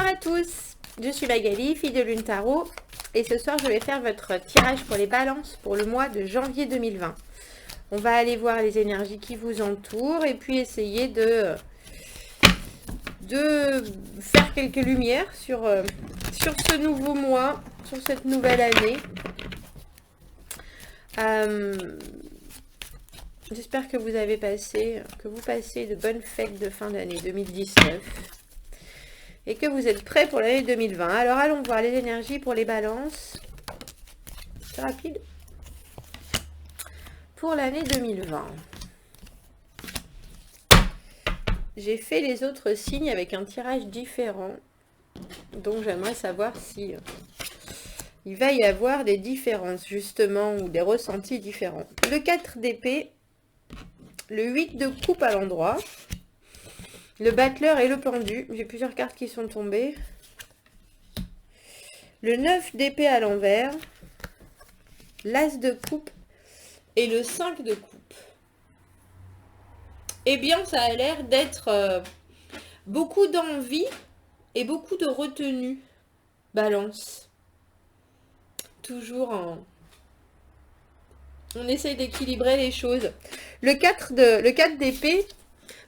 Bonsoir à tous, je suis Magali, fille de Lune Tarot, et ce soir je vais faire votre tirage pour les balances pour le mois de janvier 2020. On va aller voir les énergies qui vous entourent et puis essayer de faire quelques lumières sur ce nouveau mois, sur cette nouvelle année. J'espère que vous passez de bonnes fêtes de fin d'année 2019. Et que vous êtes prêts pour l'année 2020. Alors allons voir les énergies pour les balances. C'est rapide. Pour l'année 2020. J'ai fait les autres signes avec un tirage différent. Donc j'aimerais savoir si il va y avoir des différences justement ou des ressentis différents. Le 4 d'épée. Le 8 de coupe à l'endroit. Le battleur et le pendu. J'ai plusieurs cartes qui sont tombées. Le 9 d'épée à l'envers. L'as de coupe. Et le 5 de coupe. Eh bien, ça a l'air d'être beaucoup d'envie et beaucoup de retenue. Balance. Toujours on essaye d'équilibrer les choses. Le 4 d'épée...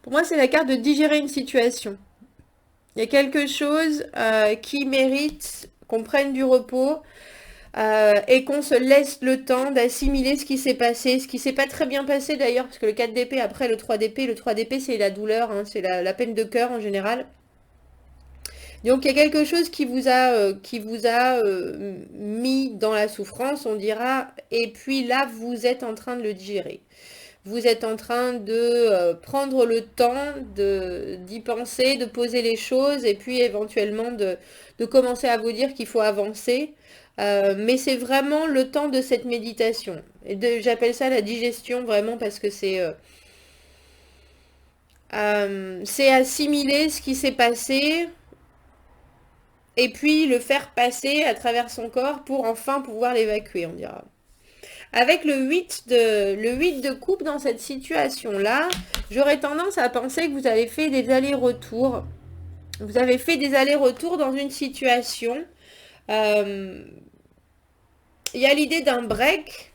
Pour moi, c'est la carte de digérer une situation. Il y a quelque chose qui mérite qu'on prenne du repos et qu'on se laisse le temps d'assimiler ce qui s'est passé. Ce qui s'est pas très bien passé d'ailleurs, parce que le 4 d'épée, après le 3 d'épée, c'est la douleur, hein, c'est la peine de cœur en général. Donc il y a quelque chose qui vous a mis dans la souffrance, on dira, et puis là, vous êtes en train de le digérer. Vous êtes en train de prendre le temps d'y penser, de poser les choses et puis éventuellement de commencer à vous dire qu'il faut avancer. Mais c'est vraiment le temps de cette méditation. J'appelle ça la digestion vraiment parce que c'est assimiler ce qui s'est passé et puis le faire passer à travers son corps pour enfin pouvoir l'évacuer, on dira. Avec le 8 de coupe dans cette situation-là, j'aurais tendance à penser que vous avez fait des allers-retours. Vous avez fait des allers-retours dans une situation. Il y a l'idée d'un break.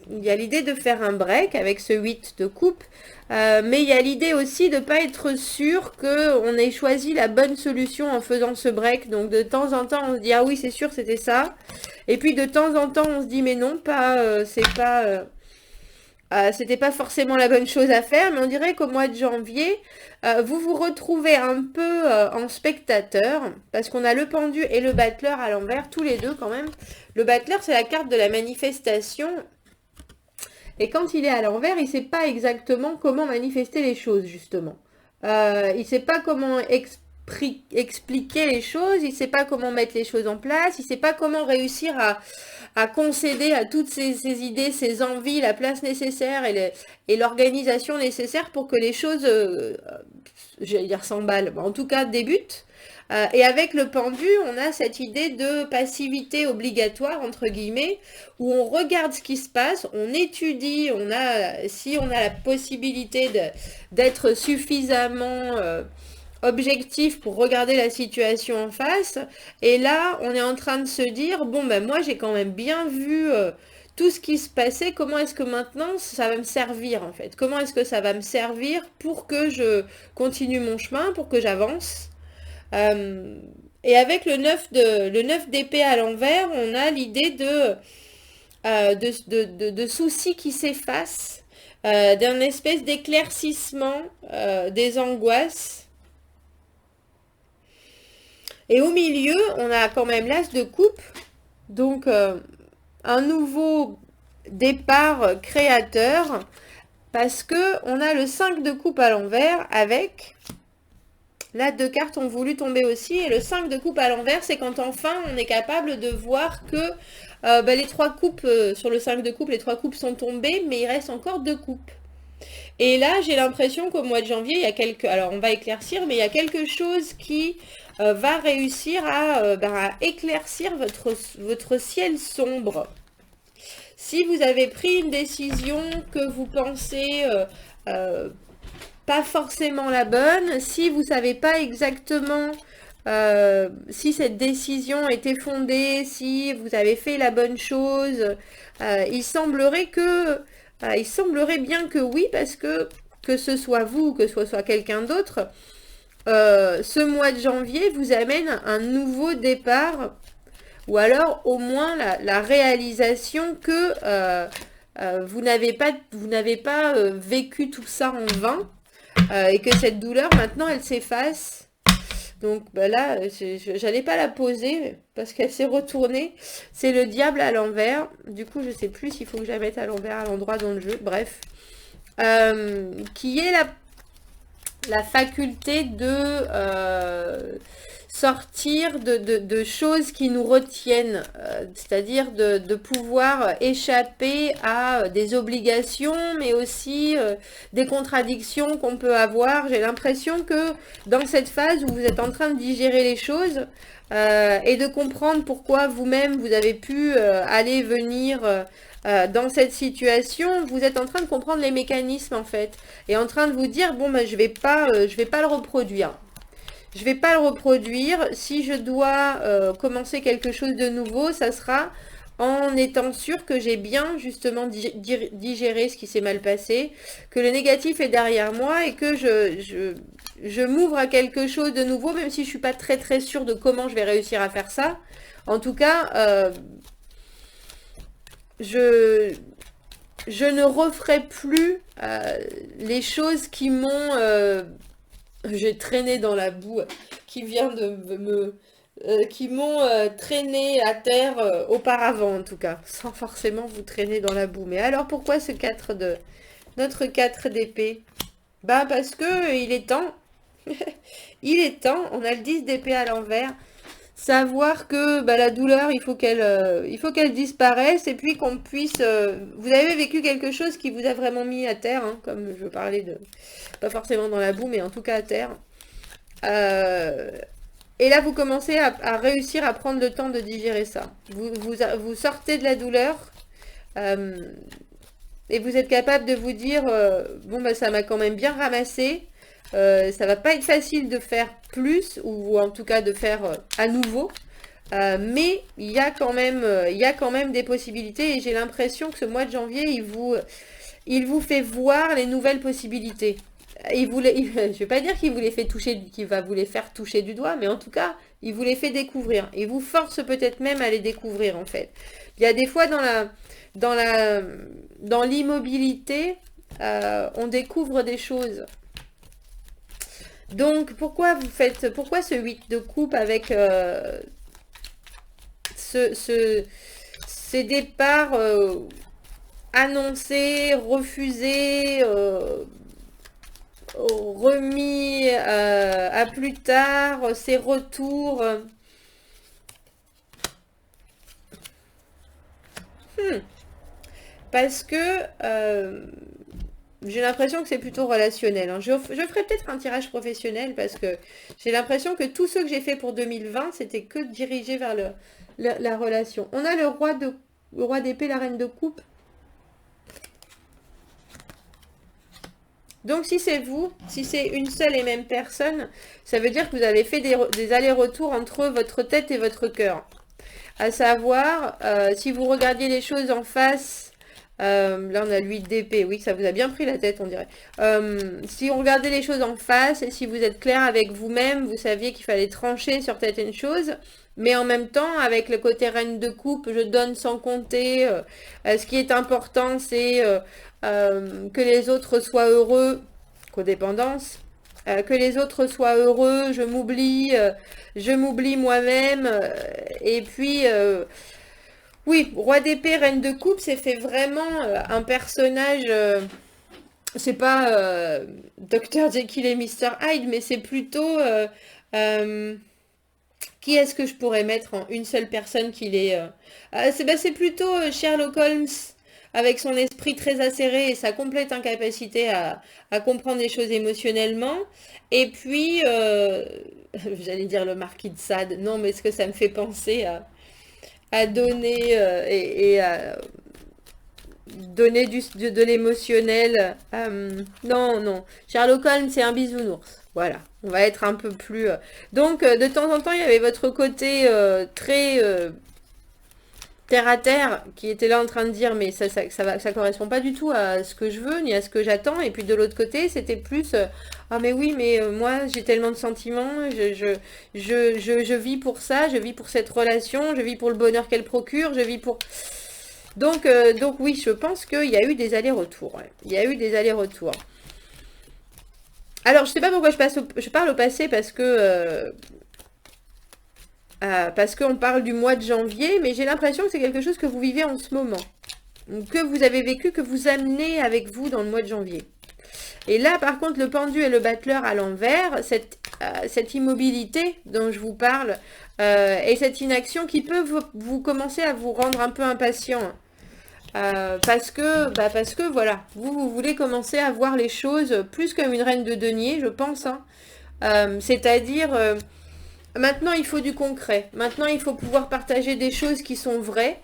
Il y a l'idée de faire un break avec ce 8 de coupe. Mais il y a l'idée aussi de ne pas être sûr qu'on ait choisi la bonne solution en faisant ce break. Donc de temps en temps, on se dit « Ah oui, c'est sûr, c'était ça ». Et puis de temps en temps, on se dit « Mais non, c'était pas forcément la bonne chose à faire ». Mais on dirait qu'au mois de janvier, vous vous retrouvez un peu en spectateur. Parce qu'on a le pendu et le battleur à l'envers, tous les deux quand même. Le battleur, c'est la carte de la manifestation. Et quand il est à l'envers, il ne sait pas exactement comment manifester les choses, justement. Il ne sait pas comment expliquer les choses, il ne sait pas comment mettre les choses en place, il ne sait pas comment réussir à concéder à toutes ces idées, ces envies, la place nécessaire et l'organisation nécessaire pour que les choses, j'allais dire s'emballent, en tout cas débutent. Et avec le pendu, on a cette idée de passivité obligatoire, entre guillemets, où on regarde ce qui se passe, on étudie, si on a la possibilité d'être suffisamment objectif pour regarder la situation en face. Et là, on est en train de se dire, bon, ben moi, j'ai quand même bien vu tout ce qui se passait. Comment est-ce que maintenant, ça va me servir, en fait? Comment est-ce que ça va me servir pour que je continue mon chemin, pour que j'avance? Et avec le 9 d'épée à l'envers, on a l'idée de soucis qui s'effacent, d'un espèce d'éclaircissement des angoisses. Et au milieu, on a quand même l'as de coupe, donc un nouveau départ créateur, parce que on a le 5 de coupe à l'envers avec... Là, deux cartes ont voulu tomber aussi. Et le 5 de coupe à l'envers, c'est quand enfin on est capable de voir que les 3 coupes, sur le 5 de coupe, les 3 coupes sont tombées, mais il reste encore 2 coupes. Et là, j'ai l'impression qu'au mois de janvier, il y a quelques... Alors, on va éclaircir, mais il y a quelque chose qui va réussir à éclaircir votre ciel sombre. Si vous avez pris une décision que vous pensez... pas forcément la bonne, si vous savez pas exactement si cette décision était fondée, si vous avez fait la bonne chose. Il semblerait bien que oui, parce que ce soit vous, que ce soit quelqu'un d'autre, ce mois de janvier vous amène un nouveau départ, ou alors au moins la réalisation que vous n'avez pas vécu tout ça en vain, et que cette douleur maintenant elle s'efface. Donc bah là, j'allais pas la poser parce qu'elle s'est retournée. C'est le diable à l'envers. Du coup, je sais plus s'il faut que je la mette à l'envers, à l'endroit dans le jeu. Bref. Qui est la faculté de sortir de choses qui nous retiennent, c'est-à-dire de pouvoir échapper à des obligations, mais aussi des contradictions qu'on peut avoir. J'ai l'impression que dans cette phase où vous êtes en train de digérer les choses et de comprendre pourquoi vous-même vous avez pu aller venir dans cette situation, vous êtes en train de comprendre les mécanismes en fait, et en train de vous dire bon ben je vais pas le reproduire. Je vais pas le reproduire. Si je dois commencer quelque chose de nouveau, ça sera en étant sûr que j'ai bien justement digéré ce qui s'est mal passé, que le négatif est derrière moi et que je m'ouvre à quelque chose de nouveau, même si je suis pas très très sûre de comment je vais réussir à faire ça. En tout cas, je ne referai plus les choses qui m'ont... j'ai traîné dans la boue, qui vient de qui m'ont traîné à terre auparavant en tout cas, sans forcément vous traîner dans la boue. Mais alors pourquoi ce 4 de... notre 4 d'épée? Bah parce que il est temps. Il est temps, on a le 10 d'épée à l'envers. Savoir que bah, la douleur, il faut qu'elle disparaisse, et puis qu'on puisse... vous avez vécu quelque chose qui vous a vraiment mis à terre, hein, comme je parlais de... Pas forcément dans la boue, mais en tout cas à terre. Et là, vous commencez à réussir à prendre le temps de digérer ça. Vous sortez de la douleur, et vous êtes capable de vous dire, bon, bah, ça m'a quand même bien ramassé. Ça va pas être facile de faire plus, ou en tout cas de faire à nouveau, mais il y a quand même des possibilités, et j'ai l'impression que ce mois de janvier il vous fait voir les nouvelles possibilités. Je vais pas dire qu'il va vous les faire toucher du doigt, mais en tout cas il vous les fait découvrir, il vous force peut-être même à les découvrir en fait. Il y a des fois dans l'immobilité, on découvre des choses. Donc, pourquoi ce 8 de coupe avec ces départs annoncés, refusés, remis à plus tard, ces retours? Parce que... j'ai l'impression que c'est plutôt relationnel, hein. Je ferai peut-être un tirage professionnel parce que j'ai l'impression que tous ceux que j'ai fait pour 2020, c'était que dirigé vers la relation. On a le roi d'épée, la reine de coupe. Donc si c'est vous, si c'est une seule et même personne, ça veut dire que vous avez fait des allers-retours entre votre tête et votre cœur. À savoir, si vous regardiez les choses en face... là on a le 8 d'épée, oui, ça vous a bien pris la tête on dirait. Si on regardait les choses en face, et si vous êtes clair avec vous-même, vous saviez qu'il fallait trancher sur certaines choses, mais en même temps avec le côté reine de coupe, je donne sans compter, ce qui est important c'est que les autres soient heureux, codépendance, que les autres soient heureux, je m'oublie moi-même, et puis... oui, roi d'épée, reine de coupe, c'est fait vraiment un personnage... c'est pas Dr. Jekyll et Mr. Hyde, mais c'est plutôt... qui est-ce que je pourrais mettre en une seule personne qu'il est... c'est plutôt Sherlock Holmes, avec son esprit très acéré et sa complète incapacité à comprendre les choses émotionnellement. Et puis, j'allais dire le marquis de Sade. Non, mais est-ce que ça me fait penser à donner et à donner de l'émotionnel. Non, non. Sherlock Holmes, c'est un bisounours. Voilà, on va être un peu plus... Donc, de temps en temps, il y avait votre côté très terre à terre qui était là en train de dire mais ça correspond pas du tout à ce que je veux ni à ce que j'attends. Et puis de l'autre côté, c'était plus ah mais oui, mais moi j'ai tellement de sentiments, je vis pour ça, je vis pour cette relation, je vis pour le bonheur qu'elle procure, je vis pour... Donc oui, je pense qu'il y a eu des allers-retours. Ouais. Il y a eu des allers-retours. Alors, je sais pas pourquoi je parle au passé parce qu'on parle du mois de janvier, mais j'ai l'impression que c'est quelque chose que vous vivez en ce moment, que vous avez vécu, que vous amenez avec vous dans le mois de janvier. Et là, par contre, le pendu et le battleur à l'envers, cette immobilité dont je vous parle, et cette inaction qui peut vous commencer à vous rendre un peu impatient. Parce que voilà, vous voulez commencer à voir les choses plus comme une reine de denier, je pense. Hein. C'est-à-dire, maintenant il faut du concret. Maintenant il faut pouvoir partager des choses qui sont vraies,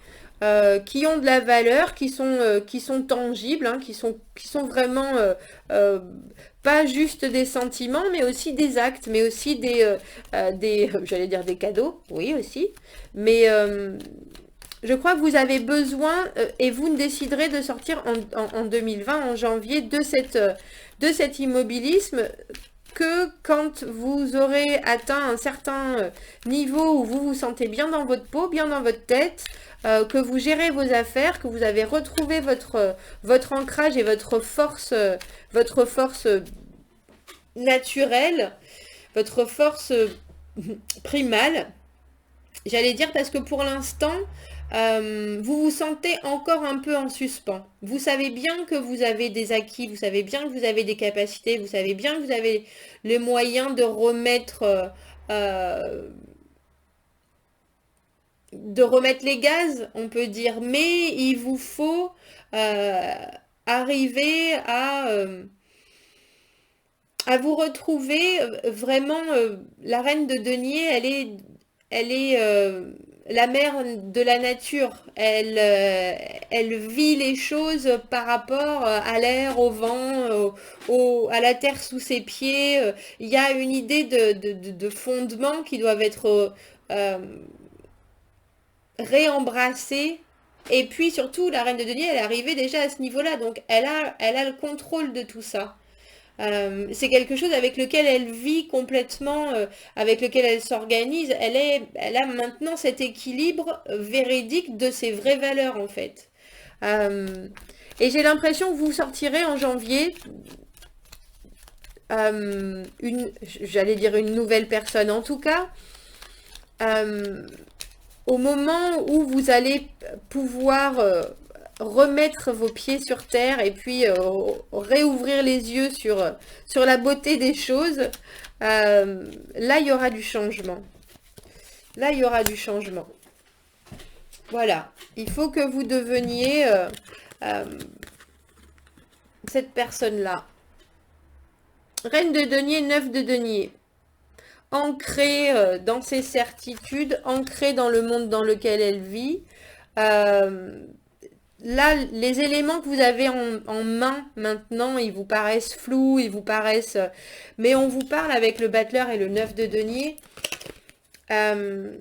qui ont de la valeur, qui sont tangibles, hein, qui sont vraiment pas juste des sentiments, mais aussi des actes, mais aussi j'allais dire des cadeaux, oui aussi, mais je crois que vous avez besoin, et vous déciderez de sortir en 2020, en janvier, de cet immobilisme que quand vous aurez atteint un certain niveau où vous vous sentez bien dans votre peau, bien dans votre tête, que vous gérez vos affaires, que vous avez retrouvé votre ancrage et votre force naturelle, votre force primale. J'allais dire parce que pour l'instant, vous vous sentez encore un peu en suspens. Vous savez bien que vous avez des acquis, vous savez bien que vous avez des capacités, vous savez bien que vous avez les moyens de remettre les gaz, on peut dire. Mais il vous faut arriver à vous retrouver vraiment. La reine de denier, elle est la mère de la nature. Elle vit les choses par rapport à l'air, au vent, à la terre sous ses pieds. Il y a une idée de fondements qui doivent être réembrassés. Et puis surtout, la reine de denier, elle est arrivée déjà à ce niveau-là. Donc elle a le contrôle de tout ça. C'est quelque chose avec lequel elle vit complètement, avec lequel elle s'organise. Elle a maintenant cet équilibre véridique de ses vraies valeurs en fait. Et j'ai l'impression que vous sortirez en janvier j'allais dire une nouvelle personne en tout cas. Au moment où vous allez pouvoir remettre vos pieds sur terre et puis réouvrir les yeux sur la beauté des choses, là il y aura du changement. Là il y aura du changement. Voilà, il faut que vous deveniez cette personne-là. Reine de denier, 9 de denier. Ancrée dans ses certitudes, ancrée dans le monde dans lequel elle vit. Là, les éléments que vous avez en main maintenant, ils vous paraissent flous, ils vous paraissent... mais on vous parle avec le battleur et le 9 de denier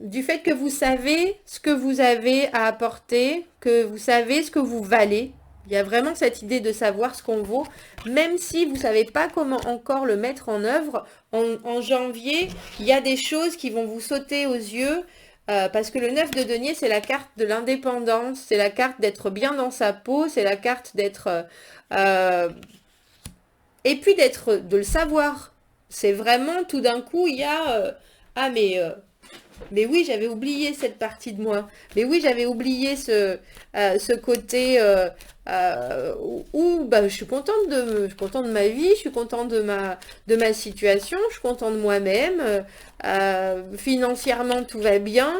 du fait que vous savez ce que vous avez à apporter, que vous savez ce que vous valez. Il y a vraiment cette idée de savoir ce qu'on vaut, même si vous ne savez pas comment encore le mettre en œuvre. En janvier, il y a des choses qui vont vous sauter aux yeux, parce que le 9 de denier, c'est la carte de l'indépendance, c'est la carte d'être bien dans sa peau, c'est la carte d'être... et puis de le savoir. C'est vraiment, tout d'un coup, il y a... ah, mais oui, j'avais oublié cette partie de moi. Mais oui, j'avais oublié ce côté où bah, je suis contente de ma vie, je suis contente de ma situation, je suis contente de moi-même. Financièrement, tout va bien.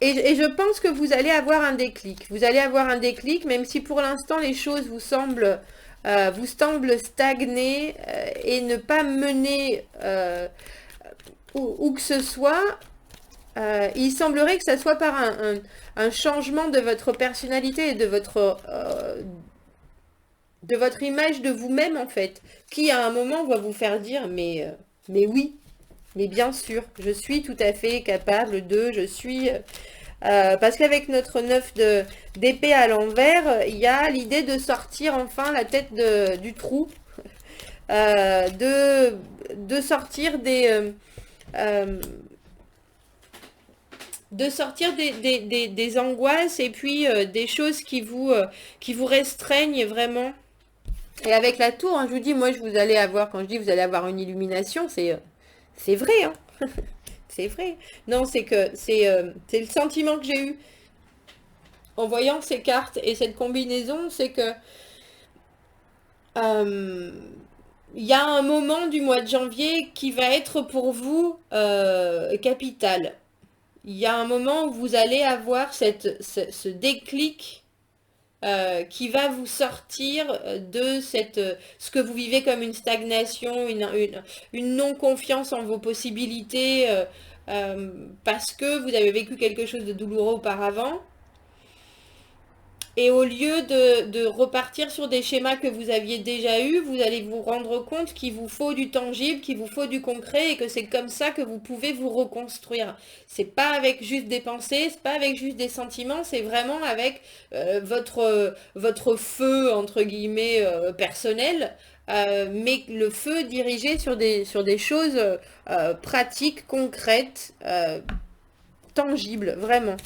Et je pense que vous allez avoir un déclic. Vous allez avoir un déclic, même si pour l'instant, les choses vous semblent stagner et ne pas mener... où que ce soit, il semblerait que ça soit par un changement de votre personnalité et de de votre image de vous-même, en fait, qui à un moment va vous faire dire, mais oui, mais bien sûr, je suis tout à fait capable de, je suis... parce qu'avec notre 9 d'épée à l'envers, il y a l'idée de sortir enfin la tête du trou, de sortir euh, des angoisses et puis des choses qui vous restreignent vraiment. Et avec la tour, hein, je vous dis, moi, vous allez avoir, quand je dis vous allez avoir une illumination, c'est vrai, hein. C'est vrai. Non, c'est le sentiment que j'ai eu en voyant ces cartes et cette combinaison, c'est que euh, il y a un moment du mois de janvier qui va être pour vous capital. Il y a un moment où vous allez avoir ce déclic qui va vous sortir de ce que vous vivez comme une stagnation, une non-confiance en vos possibilités, parce que vous avez vécu quelque chose de douloureux auparavant. Et au lieu de repartir sur des schémas que vous aviez déjà eus, vous allez vous rendre compte qu'il vous faut du tangible, qu'il vous faut du concret et que c'est comme ça que vous pouvez vous reconstruire. C'est pas avec juste des pensées, c'est pas avec juste des sentiments, c'est vraiment avec votre feu, entre guillemets, personnel, mais le feu dirigé sur des choses pratiques, concrètes, tangibles, vraiment.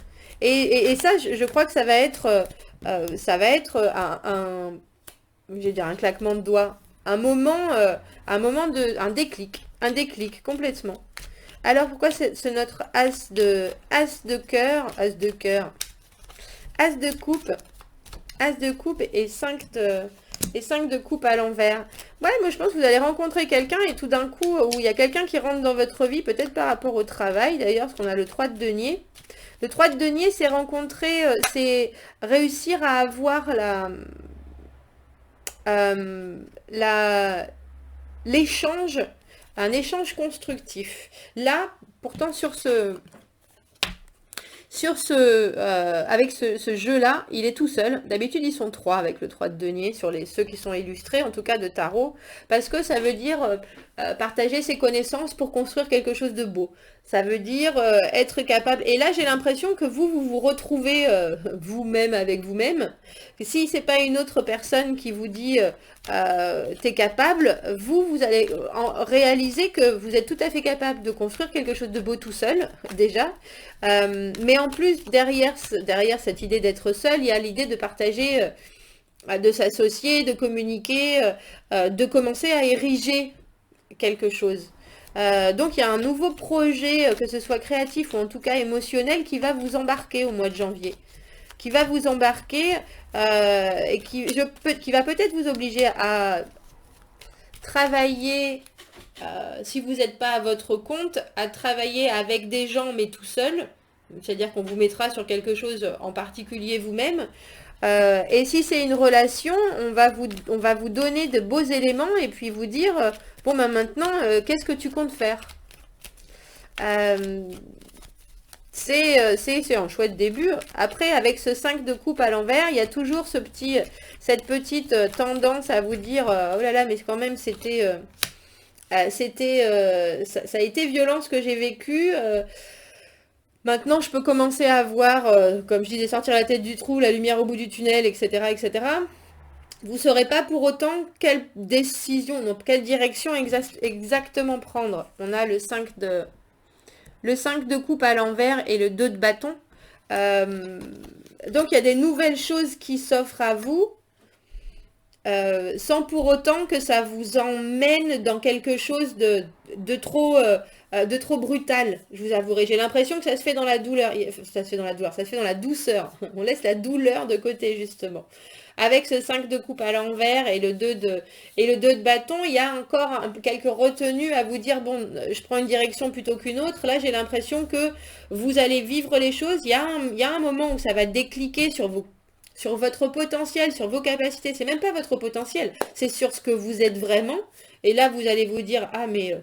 Et ça, je crois que ça va être je vais dire un claquement de doigts, un déclic complètement. Alors pourquoi c'est notre as de coupe et 5 de coupe à l'envers. Ouais, moi je pense que vous allez rencontrer quelqu'un et tout d'un coup, où il y a quelqu'un qui rentre dans votre vie, peut-être par rapport au travail d'ailleurs, parce qu'on a le 3 de denier. Le 3 de denier, c'est c'est réussir à avoir l'échange, un échange constructif. Là, pourtant avec ce jeu-là, il est tout seul. D'habitude, ils sont 3 avec le 3 de denier, sur ceux qui sont illustrés, en tout cas de tarot, parce que ça veut dire partager ses connaissances pour construire quelque chose de beau. Ça veut dire être capable. Et là, j'ai l'impression que vous retrouvez vous-même avec vous-même. Si c'est pas une autre personne qui vous dit t'es capable, vous allez réaliser que vous êtes tout à fait capable de construire quelque chose de beau tout seul, déjà. Mais en plus, derrière cette idée d'être seul, il y a l'idée de partager, de s'associer, de communiquer, de commencer à ériger quelque chose. Donc il y a un nouveau projet, que ce soit créatif ou en tout cas émotionnel, qui va vous embarquer au mois de janvier. Qui va vous embarquer et qui va peut-être vous obliger à travailler, si vous n'êtes pas à votre compte, à travailler avec des gens mais tout seul. C'est-à-dire qu'on vous mettra sur quelque chose en particulier vous-même. Et si c'est une relation, on va vous donner de beaux éléments et puis vous dire, bon ben maintenant, qu'est-ce que tu comptes faire? C'est un chouette début. Après, avec ce 5 de coupe à l'envers, il y a toujours cette petite tendance à vous dire, oh là là, mais quand même, ça a été violent ce que j'ai vécu. Maintenant, je peux commencer à voir, comme je disais, sortir la tête du trou, la lumière au bout du tunnel, etc., etc. Vous ne saurez pas pour autant quelle décision, donc quelle direction exactement prendre. On a le 5 de coupe à l'envers et le 2 de bâton. Donc, il y a des nouvelles choses qui s'offrent à vous, sans pour autant que ça vous emmène dans quelque chose de trop brutal, je vous avouerai. J'ai l'impression que ça se fait dans la douleur. Ça se fait dans la douleur, ça se fait dans la douceur. On laisse la douleur de côté, justement. Avec ce 5 de coupe à l'envers et le 2 de bâton, il y a encore quelques retenues à vous dire, bon, je prends une direction plutôt qu'une autre. Là, j'ai l'impression que vous allez vivre les choses. Il y a un moment où ça va décliquer sur votre potentiel, sur vos capacités. C'est même pas votre potentiel, c'est sur ce que vous êtes vraiment. Et là, vous allez vous dire, ah mais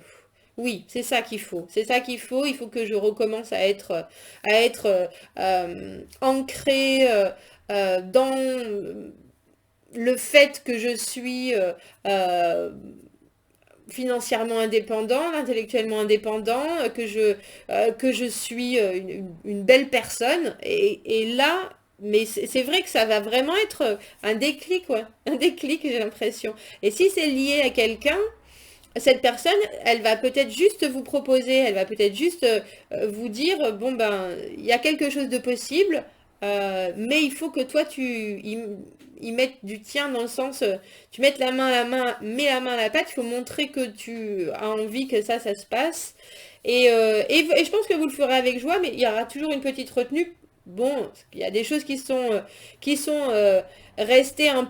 oui, c'est ça qu'il faut. C'est ça qu'il faut. Il faut que je recommence à être ancré dans le fait que je suis financièrement indépendant, intellectuellement indépendant, que je suis une belle personne. Et là, mais c'est vrai que ça va vraiment être un déclic, ouais. Un déclic, j'ai l'impression. Et si c'est lié à quelqu'un, cette personne, elle va peut-être juste vous proposer, elle va peut-être juste vous dire, bon ben, il y a quelque chose de possible, mais il faut que toi y mettes du tien dans le sens, tu mettes la main à la main, mets la main à la pâte, il faut montrer que tu as envie que ça se passe. Et je pense que vous le ferez avec joie, mais il y aura toujours une petite retenue. Bon, il y a des choses qui sont restées un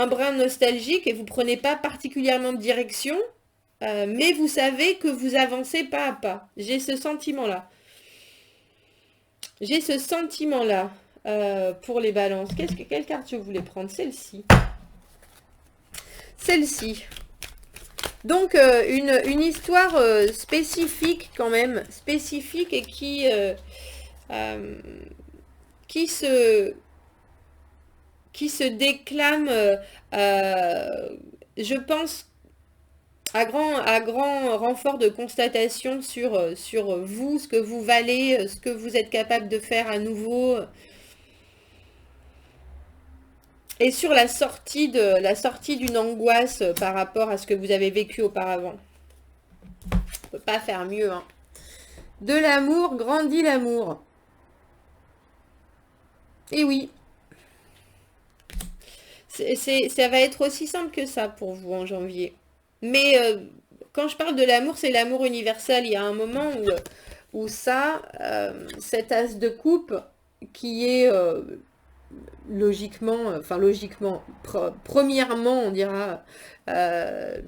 brin nostalgique et vous prenez pas particulièrement de direction. Mais vous savez que vous avancez pas à pas. J'ai ce sentiment-là. J'ai ce sentiment-là pour les balances. Quelle carte je voulais prendre? Celle-ci. Celle-ci. Donc, une histoire spécifique quand même. Spécifique et qui se déclame, je pense, à grand renfort de constatation sur vous, ce que vous valez, ce que vous êtes capable de faire à nouveau, et sur la sortie d'une angoisse par rapport à ce que vous avez vécu auparavant. On peut pas faire mieux, hein. De l'amour grandit l'amour. Et oui, ça va être aussi simple que ça pour vous en janvier. Mais quand je parle de l'amour, c'est l'amour universel. Il y a un moment où cet as de coupe qui est logiquement, premièrement, on dira, euh,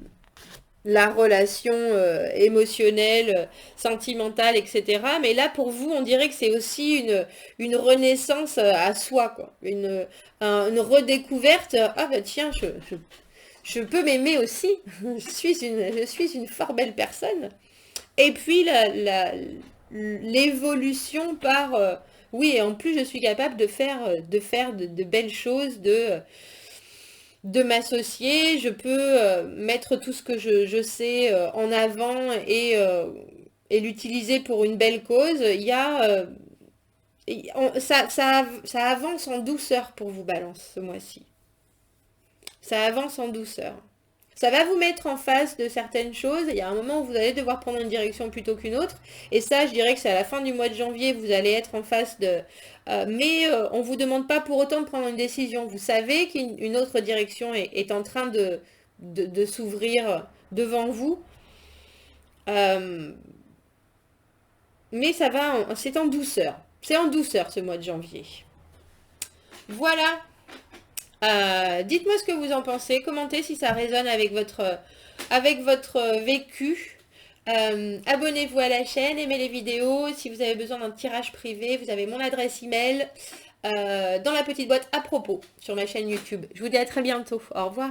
la relation émotionnelle, sentimentale, etc. Mais là, pour vous, on dirait que c'est aussi une renaissance à soi, quoi. Une redécouverte. Ah bah tiens, je peux m'aimer aussi. Je suis une fort belle personne. Et puis l'évolution par oui, et en plus je suis capable de belles choses, de m'associer, je peux mettre tout ce que je sais en avant et l'utiliser pour une belle cause. Il y a ça avance en douceur pour vous, Balance, ce mois-ci. Ça avance en douceur. Ça va vous mettre en face de certaines choses. Il y a un moment où vous allez devoir prendre une direction plutôt qu'une autre. Et ça, je dirais que c'est à la fin du mois de janvier, vous allez être en face de... mais on ne vous demande pas pour autant de prendre une décision. Vous savez qu'une autre direction est en train de s'ouvrir devant vous. Euh, mais c'est en douceur. C'est en douceur ce mois de janvier. Voilà. Dites-moi ce que vous en pensez, commentez si ça résonne avec votre vécu. Abonnez-vous à la chaîne, aimez les vidéos. Si vous avez besoin d'un tirage privé, vous avez mon adresse email dans la petite boîte à propos sur ma chaîne YouTube. Je vous dis à très bientôt. Au revoir.